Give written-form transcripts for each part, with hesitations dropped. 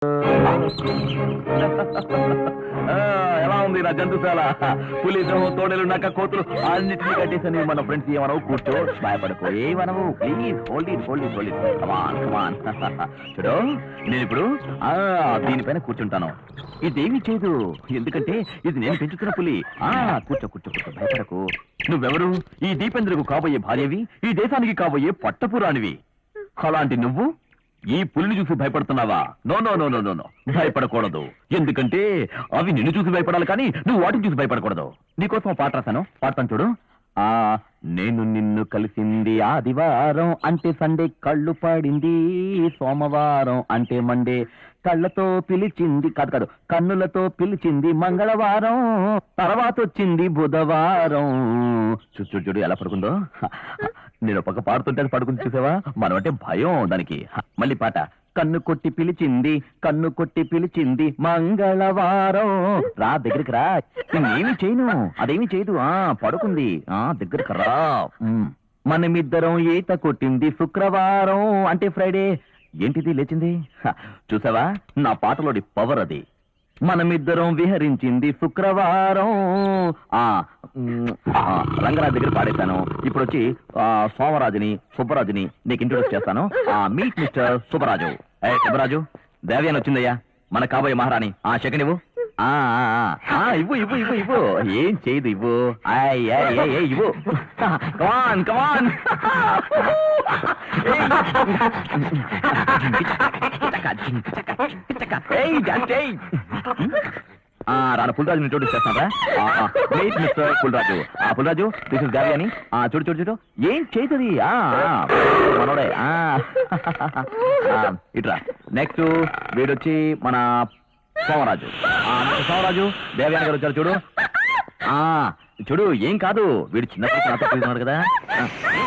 ఎలా ఉంది నా జంతుశాల? పులి సింహం తోడేలు నక్క కోతులు అన్నిటినీ కట్టేసని మన ఫ్రెండ్స్ ఏమనవు? కూర్చో, భయపడకు, ఏమనవు. Please hold it, hold it, hold it. Come on come on. చూడు, నేను ఇప్పుడు దీనిపైన కూర్చుంటాను. ఇదేమి చేయదు, ఎందుకంటే ఇది నేను పెంచుతున్న పులి. కూర్చో కూర్చో కూర్చో, భయపడకు. నువ్వెవరు? ఈ దీపేంద్రకు కాబోయే భార్యవి, ఈ దేశానికి కాబోయే పట్టపురాణివి. అలాంటి నువ్వు ఈ పులిని చూసి భయపడుతున్నావా? No no no no no no, భయపడకూడదు. ఎందుకంటే అవి నిన్ను చూసి భయపడాలి, కానీ నువ్వు వాటిని చూసి భయపడకూడదు. నీకోసం పాట రాశాను, పాడతాను చూడు. నేను నిన్ను కలిసింది ఆదివారం అంటే సండే, కళ్ళు పడింది సోమవారం అంటే మండే, కళ్ళతో పిలిచింది కాదు కాదు కన్నులతో పిలిచింది మంగళవారం, తర్వాత వచ్చింది బుధవారం. చూడు చూడు ఎలా పడుకుందో. నేను పక్క పాడుతుంటే అది పడుకుని చూసావా? మనం అంటే భయం దానికి. మళ్ళీ పాట. కన్ను కొట్టి పిలిచింది, కన్ను కొట్టి పిలిచింది మంగళవారం. రా దగ్గరికి రా, నేనేమి చేయను, అదేమి చేయదు. పడుకుంది, దగ్గరికి రా. మనమిద్దరం ఈత కొట్టింది శుక్రవారం అంటే ఫ్రైడే. ఏంటిది లేచింది? చూసావా, నా పాటలోని పవర్ అది. మనమిద్దరం విహరించింది శుక్రవారం. రంగరాజు దగ్గర పాడేశాను. ఇప్పుడు వచ్చి సోమరాజుని సుబ్బరాజుని నీకు ఇంట్రొడ్యూస్ చేస్తాను. Meet mister Subbaraju. సుబ్బరాజు, దేవ్యాన్ వచ్చిందయ్యా, మన కాబోయే మహారాణి. సెకండ్ ఇవ్వు. ఇవ్వు ఇవ్వు ఇవ్వు ఇవ్వు. ఏం చేయదు, ఇవ్వు. ఇవ్వు. కమాన్ కమాన్. రాను పుల్రాజు ఇంట్రొడ్యూస్ చేస్తారా? Meet mister Pulraju. Pulraju, this is గారి అని. చూడు చూడు చూడు, ఏం చేతుంది మనోడే. ఇట్రా. నెక్స్ట్ వీడొచ్చి మన సోమరాజు. సోమరాజు, దేవయాని గారు వచ్చారు చూడు. చూడు, ఏం కాదు, వీడు చిన్నప్పుడు కదా.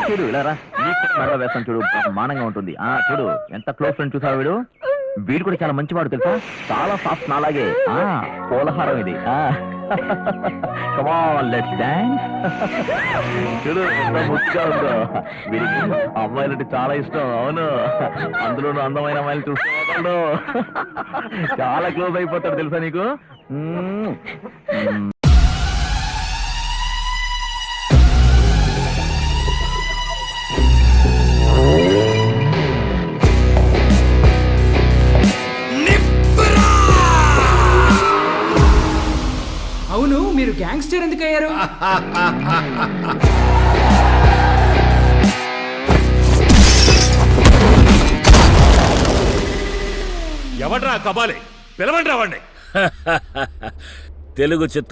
చూడు ఇలా రా, మెడలో వేస్తాను చూడు, మానంగా ఉంటుంది. చూడు ఎంత క్లోజ్ ఫ్రెండ్ చూసావు. వీడు కూడా చాలా మంచివాడు తెలుసా, చాలా సాఫ్ట్ నాలాగే. కోలహారం ఇది. Come on, let's dance. చూడు ఎంత ముచ్చగా ఉందో. వీడికి అమ్మాయిలంటే చాలా ఇష్టం. అవును, అందులోనూ అందమైన అమ్మాయిలు చూస్తున్నాడు. చాలా క్లోజ్ అయిపోతాడు తెలుసా నీకు. అవును, మీరు గ్యాంగ్స్టర్ ఎందుకు అయ్యారు? ఎవడ్రా కబాలి? పిలవండి రావండి. తెలుగు చిత్ర